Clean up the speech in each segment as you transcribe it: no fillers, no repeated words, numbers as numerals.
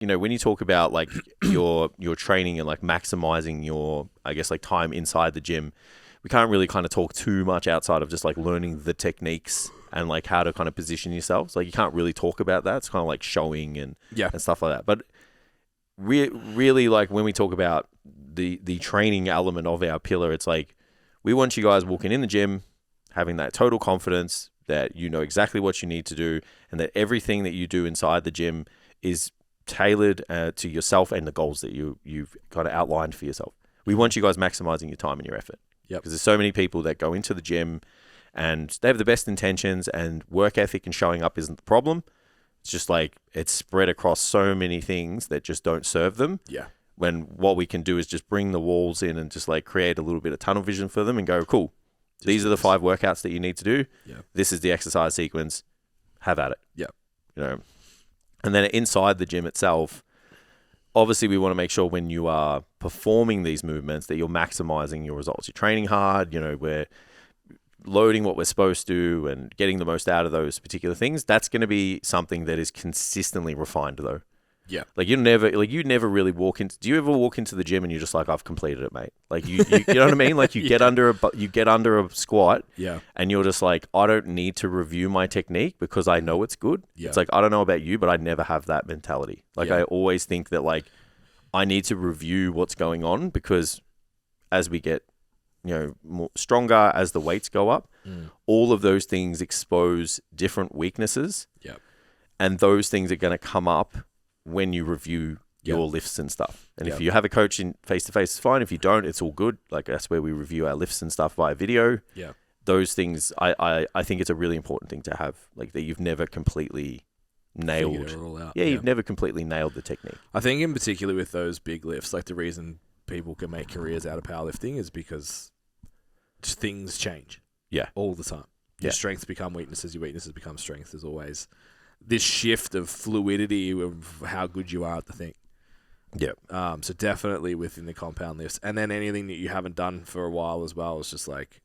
when you talk about like your training and like maximizing your, I guess, like time inside the gym, we can't really kind of talk too much outside of just like learning the techniques and like how to kind of position yourself. So like you can't really talk about that. It's kind of like showing and stuff like that. But really, like when we talk about the training element of our pillar, it's like we want you guys walking in the gym, having that total confidence that you know exactly what you need to do, and that everything that you do inside the gym is tailored to yourself and the goals that you've kind of outlined for yourself. We want you guys maximizing your time and your effort. Because there's so many people that go into the gym and they have the best intentions and work ethic and showing up isn't the problem. It's just like it's spread across so many things that just don't serve them. Yeah. When what we can do is just bring the walls in and just like create a little bit of tunnel vision for them and go, cool, these are the 5 workouts that you need to do. Yeah. This is the exercise sequence. Have at it. Yeah. And then inside the gym itself, obviously we want to make sure when you are performing these movements that you're maximizing your results. You're training hard, we're loading what we're supposed to and getting the most out of those particular things. That's going to be something that is consistently refined though. Yeah. Like you never really walk into, do you ever walk into the gym and you're just like, I've completed it, mate? Like you know what I mean? Like you get under a squat and you're just like, I don't need to review my technique because I know it's good. Yeah. It's like, I don't know about you, but I never have that mentality. Like I always think that like I need to review what's going on because as we get, more stronger, as the weights go up, all of those things expose different weaknesses. Yeah. And those things are going to come up when you review your lifts and stuff. And if you have a coach in face-to-face, it's fine. If you don't, it's all good. Like that's where we review our lifts and stuff via video. Yeah. Those things, I think it's a really important thing to have, like that you've never completely nailed. Figured it all out. Yeah, you've never completely nailed the technique. I think in particular with those big lifts, like the reason people can make careers out of powerlifting is because things change. Yeah. All the time. Your strengths become weaknesses, your weaknesses become strengths. There's always this shift of fluidity of how good you are at the thing. Yeah. So definitely within the compound lifts. And then anything that you haven't done for a while as well is just like,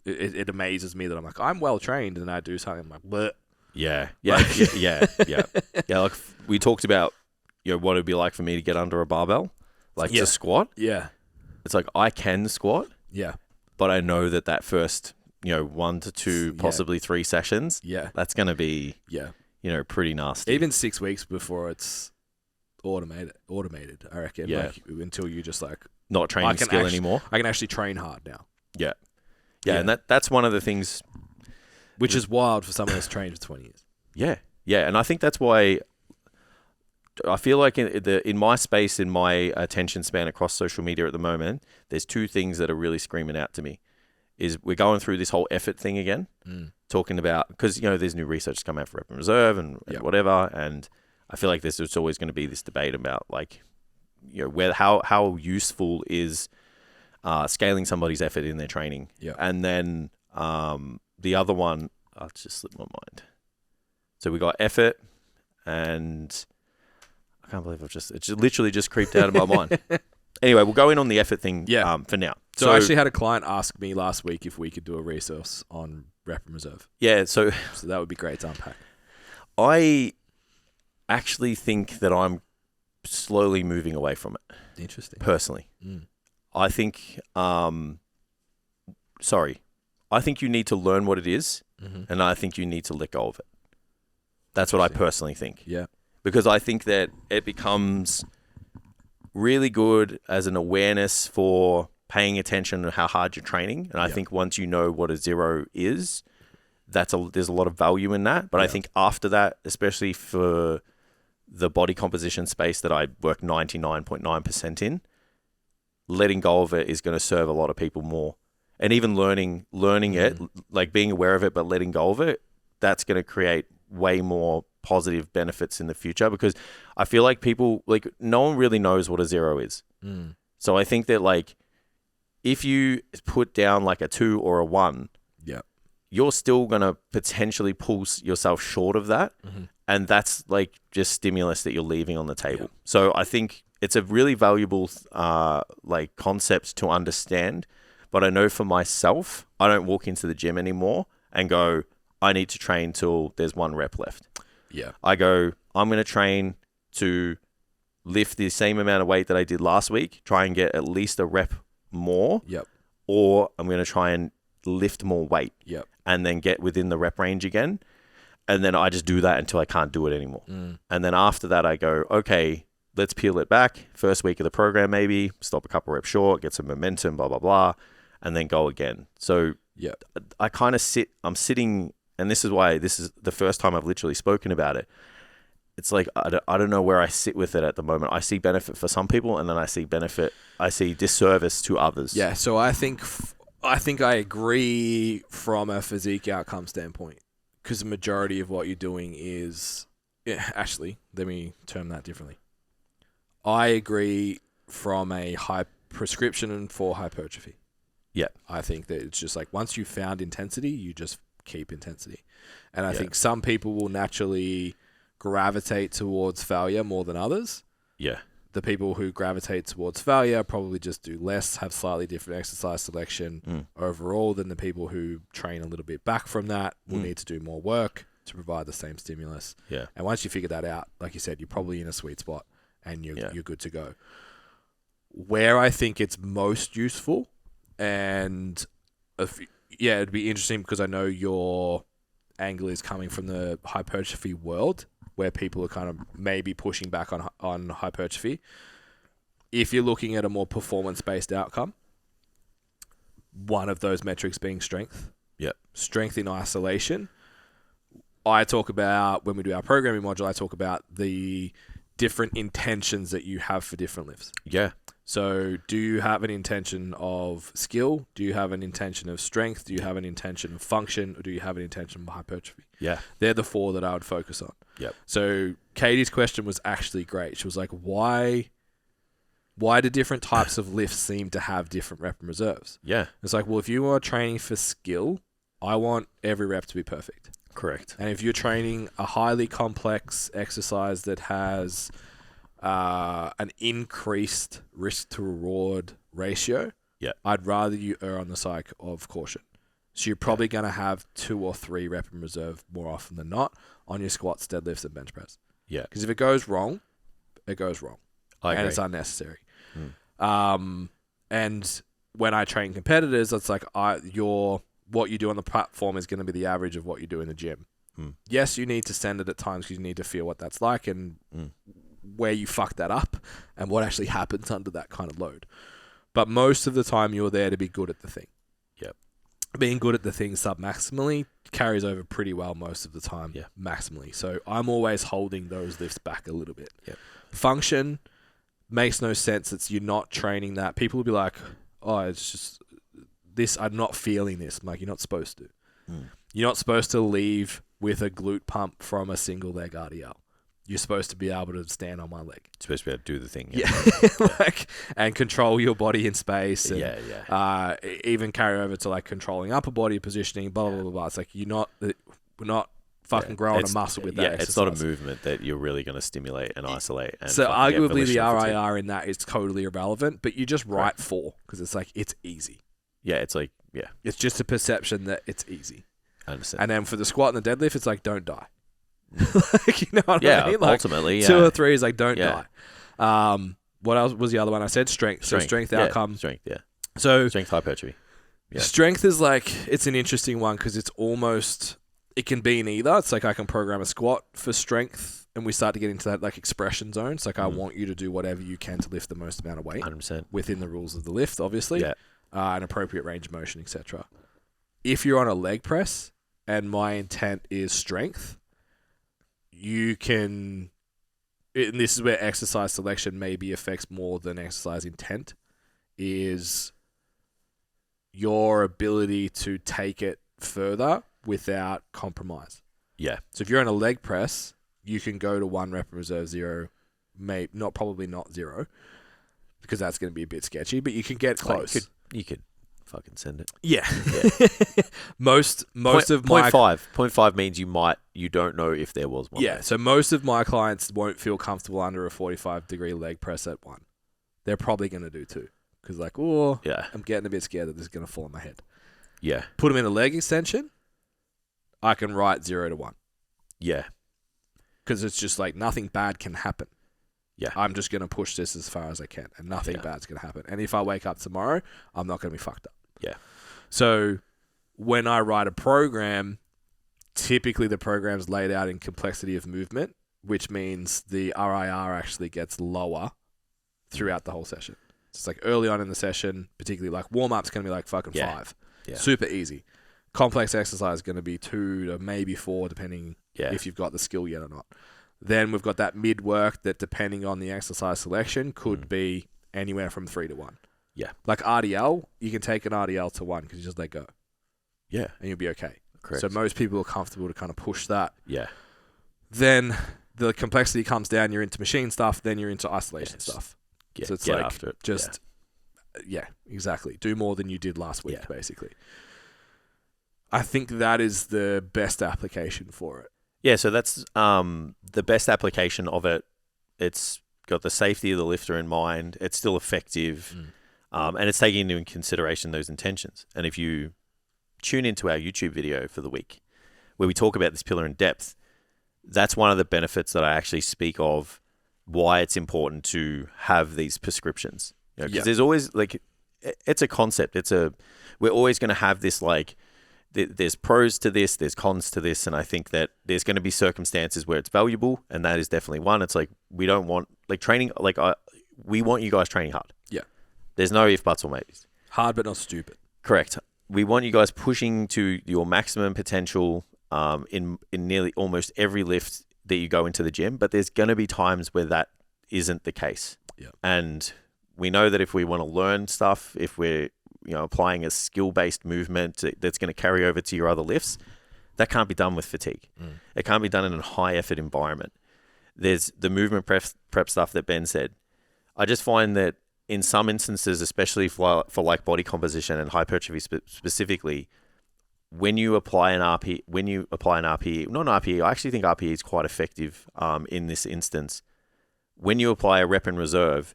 it amazes me that I'm like, I'm well trained and I do something, I'm like, bleh. Yeah. Yeah. Like we talked about, what it'd be like for me to get under a barbell, like to squat. Yeah. It's like, I can squat. Yeah. But I know that first, 1 to 2, possibly 3 sessions. Yeah. That's going to be, pretty nasty. Even 6 weeks before it's automated, I reckon. Yeah. Like, until you just like not training skill anymore. I can actually train hard now. Yeah. Yeah. And that's one of the things. Which is wild for someone that's trained for 20 years. Yeah. Yeah. And I think that's why I feel like in my space, in my attention span across social media at the moment, there's 2 things that are really screaming out to me. Is we're going through this whole effort thing again, talking about, because, there's new research come out for Rep and Reserve and whatever. And I feel like there's always going to be this debate about like, how useful is scaling somebody's effort in their training. Yeah. And then the other one, I've just slipped my mind. So we got effort and I can't believe it's literally just creeped out of my mind. Anyway, we'll go in on the effort thing for now. So I actually had a client ask me last week if we could do a resource on Rep and Reserve. Yeah, so that would be great to unpack. I actually think that I'm slowly moving away from it. Interesting. Personally. I think, I think you need to learn what it is, and I think you need to let go of it. That's what I personally think. Yeah. Because I think that it becomes really good as an awareness for paying attention to how hard you're training. And I think once you know what a 0 is, there's a lot of value in that. But I think after that, especially for the body composition space that I work 99.9% in, letting go of it is going to serve a lot of people more. And even learning it, like being aware of it, but letting go of it, that's going to create way more positive benefits in the future, because I feel like people, like, no one really knows what a 0 is. So I think that, like, if you put down like a 2 or a 1, you're still going to potentially pull yourself short of that. And that's like just stimulus that you're leaving on the table. So I think it's a really valuable like concept to understand. But I know for myself, I don't walk into the gym anymore and go, I need to train till there's 1 rep left. Yeah. I go, I'm going to train to lift the same amount of weight that I did last week, try and get at least a rep more. Yep. Or I'm going to try and lift more weight. Yep. And then get within the rep range again. And then I just do that until I can't do it anymore. And then after that, I go, okay, let's peel it back. First week of the program, maybe stop a couple reps short, get some momentum, blah, blah, blah, and then go again. So I kind of I'm sitting, and this is why this is the first time I've literally spoken about it. It's like, I don't know where I sit with it at the moment. I see benefit for some people, and then I see disservice to others. Yeah. So I think I agree from a physique outcome standpoint. Because the majority of what you're doing is... Yeah, actually, let me term that differently. I agree from a high prescription and for hypertrophy. Yeah. I think that it's just like once you've found intensity, you just keep intensity. And I think some people will naturally gravitate towards failure more than others. Yeah. The people who gravitate towards failure probably just do less, have slightly different exercise selection overall than the people who train a little bit back from that, will need to do more work to provide the same stimulus. Yeah. And once you figure that out, like you said, you're probably in a sweet spot and you're good to go. Where I think it's most useful, and it'd be interesting because I know your angle is coming from the hypertrophy world, where people are kind of maybe pushing back on hypertrophy. If you're looking at a more performance-based outcome, one of those metrics being strength. Yep. Strength in isolation. I talk about, when we do our programming module, I talk about the different intentions that you have for different lifts. Yeah. So do you have an intention of skill? Do you have an intention of strength? Do you have an intention of function? Or do you have an intention of hypertrophy? Yeah. They're the four that I would focus on. Yep. So Katie's question was actually great. She was like, why do different types of lifts seem to have different rep and reserves? Yeah. It's like, well, if you are training for skill, I want every rep to be perfect. Correct. And if you're training a highly complex exercise that has an increased risk to reward ratio, I'd rather you err on the side of caution. So you're probably going to have 2 or 3 rep and reserve more often than not on your squats, deadlifts, and bench press. Yeah. Because if it goes wrong, it goes wrong. I agree. And it's unnecessary. And when I train competitors, it's like what you do on the platform is going to be the average of what you do in the gym. Yes, you need to send it at times because you need to feel what that's like and where you fuck that up and what actually happens under that kind of load. But most of the time, you're there to be good at the thing. Yep. Being good at the thing sub-maximally carries over pretty well most of the time maximally. So I'm always holding those lifts back a little bit. Yep. Function makes no sense. It's you're not training that. People will be like, oh, it's just this. I'm not feeling this. I'm like, you're not supposed to. You're not supposed to leave with a glute pump from a single leg RDL. You're supposed to be able to stand on one leg. You're supposed to be able to do the thing. Like, and control your body in space. And, even carry over to like controlling upper body positioning, blah, blah, blah, blah. It's like we're not fucking growing a muscle with that exercise. It's not a movement that you're really going to stimulate and isolate. And so arguably the RIR in that is totally irrelevant, but you just write 4 because it's like, it's easy. Yeah, it's like, It's just a perception that it's easy. I understand. And then for the squat and the deadlift, it's like, don't die. Like, you know what I mean? Like, ultimately, 2 or 3 is like, don't die. What else was the other one? I said strength. So strength outcome. Strength, So strength hypertrophy. Yeah. Strength is like, it's an interesting one because it's almost, it can be in either. It's like I can program a squat for strength and we start to get into that like expression zone. It's like I want you to do whatever you can to lift the most amount of weight. 100%. Within the rules of the lift, obviously. An appropriate range of motion, etc. If you're on a leg press and my intent is strength, you can, and this is where exercise selection maybe affects more than exercise intent, is your ability to take it further without compromise. Yeah. So if you're on a leg press, you can go to 1 rep and reserve 0, probably not 0, because that's going to be a bit sketchy, but you can get close. You could fucking send it. Yeah. most of my 0.5 means you don't know if there was one. Yeah. So most of my clients won't feel comfortable under a 45-degree leg press at 1. They're probably going to do 2 because like, I'm getting a bit scared that this is going to fall on my head. Yeah. Put them in a leg extension. I can write 0 to 1. Yeah. Because it's just like nothing bad can happen. Yeah. I'm just going to push this as far as I can, and nothing bad's going to happen. And if I wake up tomorrow, I'm not going to be fucked up. Yeah. So when I write a program, typically the program's laid out in complexity of movement, which means the RIR actually gets lower throughout the whole session. It's like early on in the session, particularly like warm-up's going to be like fucking 5. Yeah. Super easy. Complex exercise is going to be 2 to maybe 4, depending if you've got the skill yet or not. Then we've got that mid-work that, depending on the exercise selection, could be anywhere from 3 to 1. Yeah. Like RDL, you can take an RDL to 1 because you just let go. Yeah. And you'll be okay. Correct. So most people are comfortable to kind of push that. Yeah. Then the complexity comes down, you're into machine stuff, then you're into isolation stuff. So it's like after it. Just, exactly. Do more than you did last week, basically. I think that is the best application for it. Yeah, so that's the best application of it. It's got the safety of the lifter in mind. It's still effective. And it's taking into consideration those intentions. And if you tune into our YouTube video for the week, where we talk about this pillar in depth, that's one of the benefits that I actually speak of, why it's important to have these prescriptions. Because there's always, like, it's a concept. We're always going to have this, like, there's pros to this, there's cons to this, and I think that there's going to be circumstances where it's valuable, and that is definitely one. It's like, we don't want, like, training, like, we want you guys training hard. Yeah. There's no if, buts, or maybes. Hard but not stupid. Correct. We want you guys pushing to your maximum potential in nearly almost every lift that you go into the gym, but there's going to be times where that isn't the case. Yeah. And we know that if we want to learn stuff, if we're applying a skill-based movement that's going to carry over to your other lifts, that can't be done with fatigue. It can't be done in a high-effort environment. There's the movement prep stuff that Ben said. I just find that in some instances, especially for like body composition and hypertrophy specifically, when you apply an RPE, not an RPE, I actually think RPE is quite effective in this instance. When you apply a rep in reserve,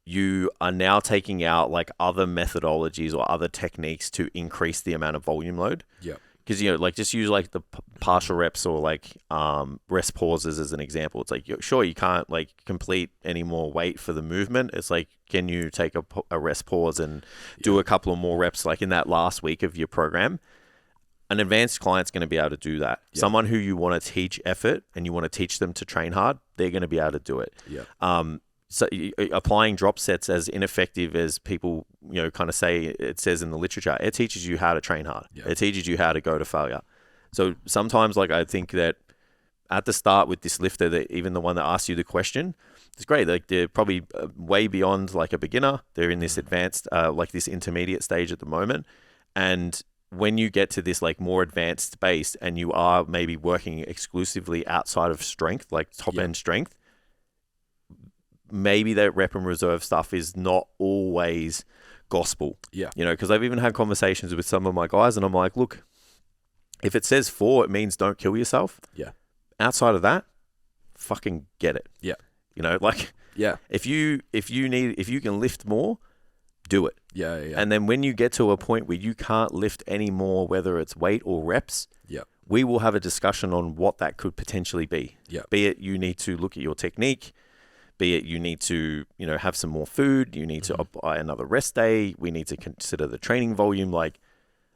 you are now taking out like other methodologies or other techniques to increase the amount of volume load. Yeah. Because, like, just use like the partial reps or like rest pauses as an example. It's like, sure, you can't like complete any more weight for the movement. It's like, can you take a rest pause and do a couple of more reps like in that last week of your program? An advanced client's going to be able to do that. Yeah. Someone who you want to teach effort and you want to teach them to train hard, they're going to be able to do it. Yeah. So applying drop sets as ineffective as people, kind of say it says in the literature, it teaches you how to train hard. Yeah. It teaches you how to go to failure. So sometimes, like, I think that at the start with this lifter, that even the one that asked you the question, it's great. Like, they're probably way beyond like a beginner. They're in this advanced, like this intermediate stage at the moment. And when you get to this like more advanced space and you are maybe working exclusively outside of strength, like top end strength, maybe that rep and reserve stuff is not always gospel. Yeah. Because I've even had conversations with some of my guys and I'm like, look, if it says 4, it means don't kill yourself. Yeah. Outside of that, fucking get it. Yeah. If you can lift more, do it. Yeah. And then when you get to a point where you can't lift any more, whether it's weight or reps, we will have a discussion on what that could potentially be. Yeah. Be it you need to look at your technique, be it you need to, have some more food, you need to apply another rest day, we need to consider the training volume. Like,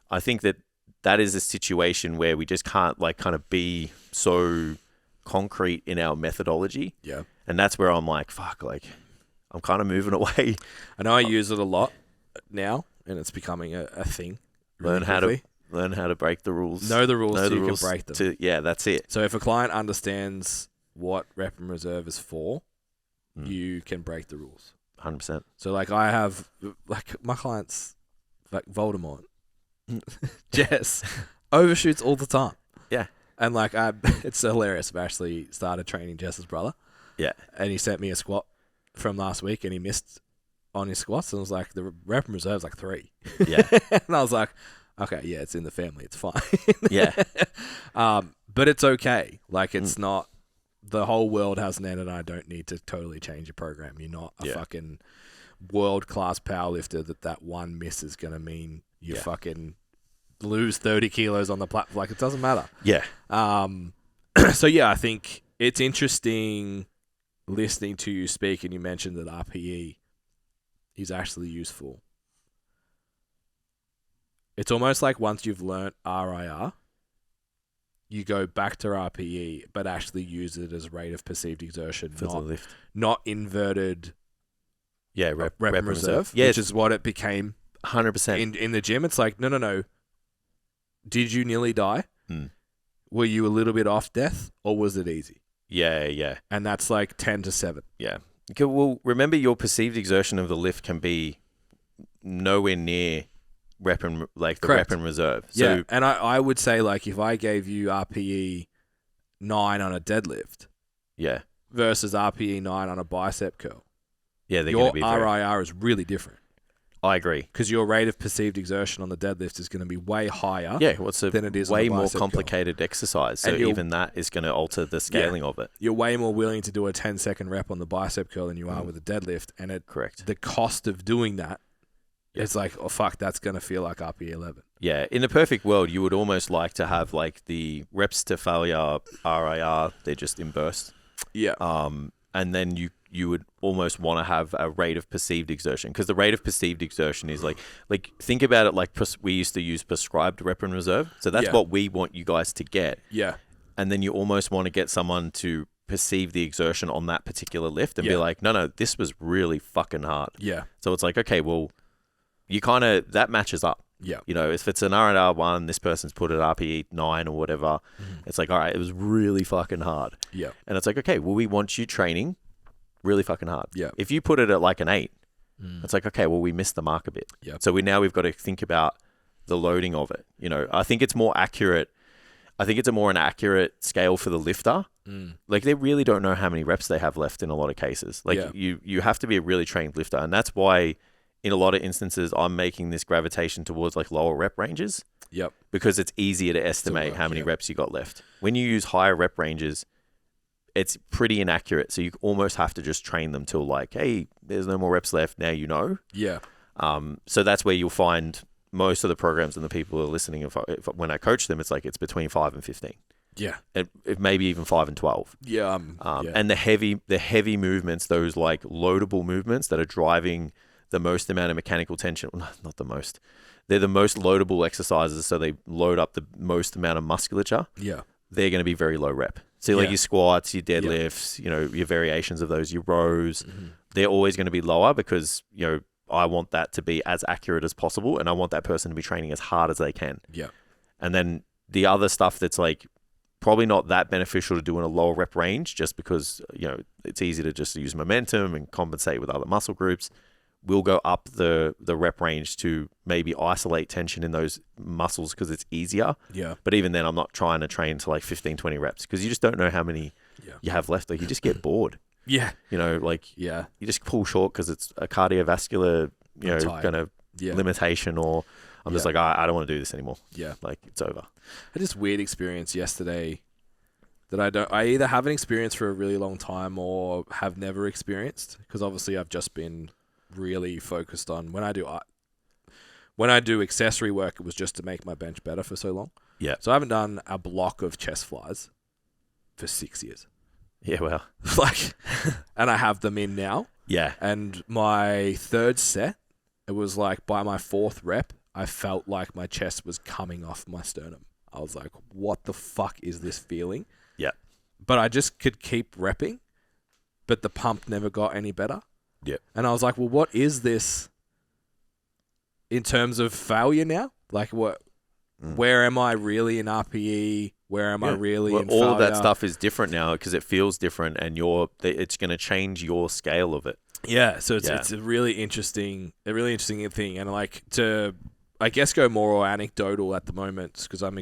I think that is a situation where we just can't like kind of be so concrete in our methodology. Yeah. And that's where I'm like, fuck, like I'm kind of moving away. I know I use it a lot now and it's becoming a thing. Learn how to break the rules. Know the rules so you can break them. That's it. So if a client understands what rep and reserve is for, you can break the rules. 100%. So like I have like my clients like Voldemort, Jess overshoots all the time. Yeah. And like it's hilarious. I've actually started training Jess's brother. Yeah. And he sent me a squat from last week and he missed on his squats and I was like, the rep and reserve's like 3. Yeah. And I was like, okay, yeah, it's in the family, it's fine. Yeah. But it's okay. Like it's not the whole world hasn't ended and I don't need to totally change your program. You're not a fucking world-class powerlifter that one miss is going to mean you fucking lose 30 kilos on the platform. Like, it doesn't matter. Yeah. So, yeah, I think it's interesting listening to you speak and you mentioned that RPE is actually useful. It's almost like once you've learnt RIR, you go back to RPE, but actually use it as rate of perceived exertion, for the lift. Not inverted. Yeah, rep and reserve. Yeah, which is what it became. 100%. In the gym, it's like, no. Did you nearly die? Were you a little bit off death, or was it easy? Yeah. And that's like 10-7. Yeah. Okay, well, remember your perceived exertion of the lift can be nowhere near rep and rep and reserve. So, yeah, and I would say like if I gave you RPE 9 on a deadlift, yeah, versus RPE 9 on a bicep curl, yeah, your RIR is really different. I agree, because your rate of perceived exertion on the deadlift is going to be way higher. Yeah, what's than it is way on the more bicep complicated curl. exercise. So even that is going to alter the scaling of it. You're way more willing to do a 10-second rep on the bicep curl than you are with a deadlift, and correct. The cost of doing that. It's like, oh, fuck, that's going to feel like RPE 11. Yeah, in the perfect world, you would almost like to have like the reps to failure RIR, they're just in bursts. Yeah. And then you would almost want to have a rate of perceived exertion, because the rate of perceived exertion is like think about it like we used to use prescribed rep and reserve. So that's what we want you guys to get. Yeah. And then you almost want to get someone to perceive the exertion on that particular lift and be like, no, this was really fucking hard. Yeah. So it's like, okay, well, you kind of, that matches up. Yeah. You know, if it's an R&R 1, this person's put it RPE 9 or whatever, it's like, all right, it was really fucking hard. Yeah. And it's like, okay, well, we want you training really fucking hard. Yeah. If you put it at like an 8, it's like, okay, well, we missed the mark a bit. Yeah. So we've got to think about the loading of it. You know, I think it's more accurate. I think it's an accurate scale for the lifter. Like, they really don't know how many reps they have left in a lot of cases. Like, you have to be a really trained lifter. And that's why in a lot of instances, I'm making this gravitation towards like lower rep ranges. Yep. Because it's easier to estimate how many reps you got left. When you use higher rep ranges, it's pretty inaccurate. So you almost have to just train them till like, hey, there's no more reps left. Now you know. Yeah. So that's where you'll find most of the programs and the people who are listening. When I coach them, it's like it's between 5 and 15. Yeah. It maybe even 5 and 12. Yeah. And the heavy movements, those like loadable movements that are driving the most amount of mechanical tension, not the most, they're the most loadable exercises. So they load up the most amount of musculature. Yeah. They're going to be very low rep. So like your squats, your deadlifts, you know, your variations of those, your rows, they're always going to be lower because, you know, I want that to be as accurate as possible. And I want that person to be training as hard as they can. Yeah. And then the other stuff that's like probably not that beneficial to do in a lower rep range, just because, you know, it's easy to just use momentum and compensate with other muscle groups. We'll go up the rep range to maybe isolate tension in those muscles because it's easier. Yeah. But even then, I'm not trying to train to like 15, 20 reps because you just don't know how many you have left. Like, you just get bored. Yeah. You know, like, you just pull short because it's a cardiovascular, you know, kind of limitation, or I'm just like, I don't want to do this anymore. Yeah. Like, it's over. I had this weird experience yesterday that I either haven't experienced for a really long time or have never experienced, because obviously I've just been really focused on when I do accessory work, it was just to make my bench better for so long. Yeah. So I haven't done a block of chest flies for 6 years. Yeah, well. And I have them in now. Yeah. And my third set, it was like by my fourth rep, I felt like my chest was coming off my sternum. I was like, what the fuck is this feeling? Yeah. But I just could keep repping, but the pump never got any better. Yeah. And I was like, well, what is this in terms of failure now? Like, what? Where am I really in RPE? Where am I really in failure? All of that stuff is different now because it feels different, and it's going to change your scale of it. Yeah. So it's a really interesting thing, and like to, I guess, go more anecdotal at the moment because I'm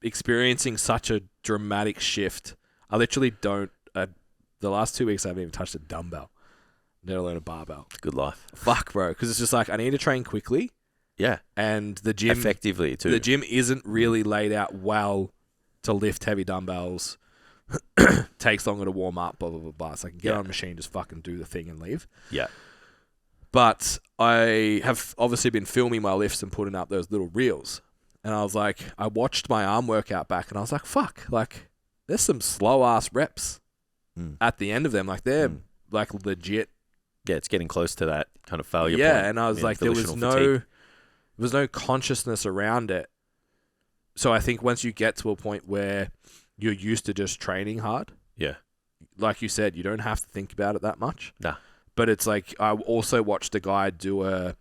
experiencing such a dramatic shift. I literally don't. The last 2 weeks, I haven't even touched a dumbbell, let alone a barbell. Good life. Fuck, bro. Because it's just like, I need to train quickly. Yeah. And the gym... effectively, too. The gym isn't really laid out well to lift heavy dumbbells. Takes longer to warm up, blah, blah, blah, blah. So I can get on a machine, just fucking do the thing and leave. Yeah. But I have obviously been filming my lifts and putting up those little reels. And I was like, I watched my arm workout back and I was like, fuck, like, there's some slow-ass reps at the end of them. Like they're like legit. Yeah, it's getting close to that kind of failure point. Yeah, and I was like, there was no consciousness around it. So I think once you get to a point where you're used to just training hard, like you said, you don't have to think about it that much. Nah. But it's like, I also watched a guy do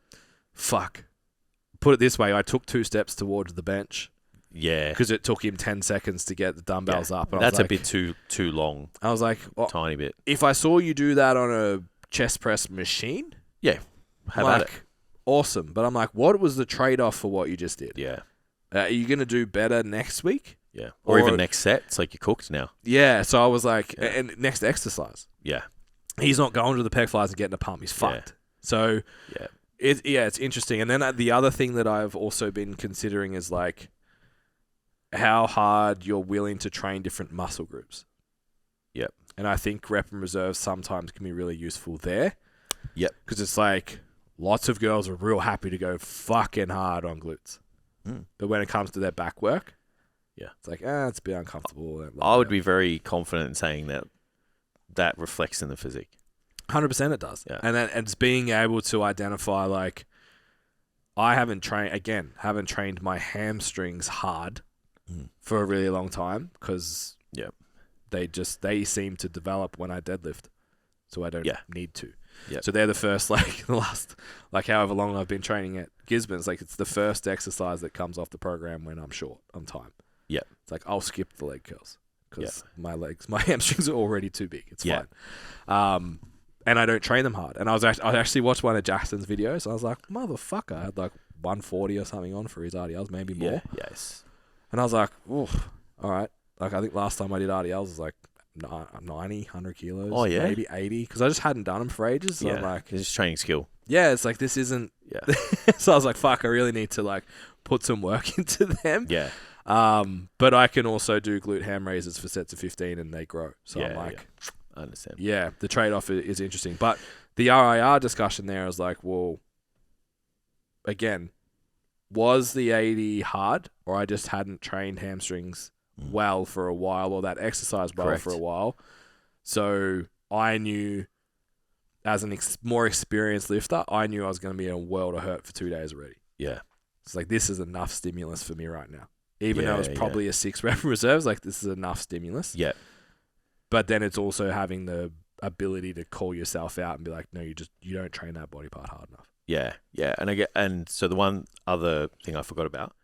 put it this way, I took 2 steps towards the bench. Yeah. Because it took him 10 seconds to get the dumbbells up. And that's a bit too long. I was like, tiny bit. If I saw you do that on a chest press machine, have at it. Awesome. But I'm like, what was the trade-off for what you just did? Yeah. Are you going to do better next week? Yeah. Or even next set. It's like you're cooked now. Yeah. So I was like, and next exercise. Yeah. He's not going to the pec flies and getting a pump. He's fucked. So it's interesting. And then the other thing that I've also been considering is like how hard you're willing to train different muscle groups. Yep. And I think rep and reserve sometimes can be really useful there. Yep. Because it's like lots of girls are real happy to go fucking hard on glutes. But when it comes to their back work, it's like, it's a bit uncomfortable. I would be very confident in saying that reflects in the physique. 100% it does. Yeah. And it's being able to identify, like, I haven't trained my hamstrings hard for a really long time because they seem to develop when I deadlift. So I don't need to. Yep. So they're the first, like, the last, like, however long I've been training at Gisborne's, like, it's the first exercise that comes off the program when I'm short on time. Yeah. It's like, I'll skip the leg curls because my hamstrings are already too big. It's fine. And I don't train them hard. And I actually watched one of Jackson's videos and I was like, motherfucker, I had like 140 or something on for his RDLs, maybe more. Yes. And I was like, oof, all right. Like, I think last time I did RDLs was like 90, 100 kilos. Oh, yeah? Maybe 80. Because I just hadn't done them for ages. So I'm like, it's just training skill. Yeah, it's like, this isn't... Yeah. So I was like, fuck, I really need to, like, put some work into them. Yeah. But I can also do glute ham raises for sets of 15 and they grow. So I'm like... I understand. Yeah, the trade-off is interesting. But the RIR discussion there is like, well, again, was the 80 hard or I just hadn't trained hamstrings well for a while or that exercise well for a while? So I knew as an more experienced lifter, I knew I was going to be in a world of hurt for 2 days already. Yeah. It's like, this is enough stimulus for me right now. Even though it's probably a 6 rep reserves, like this is enough stimulus. Yeah. But then it's also having the ability to call yourself out and be like, no, you don't train that body part hard enough. Yeah, yeah. And so the one other thing I forgot about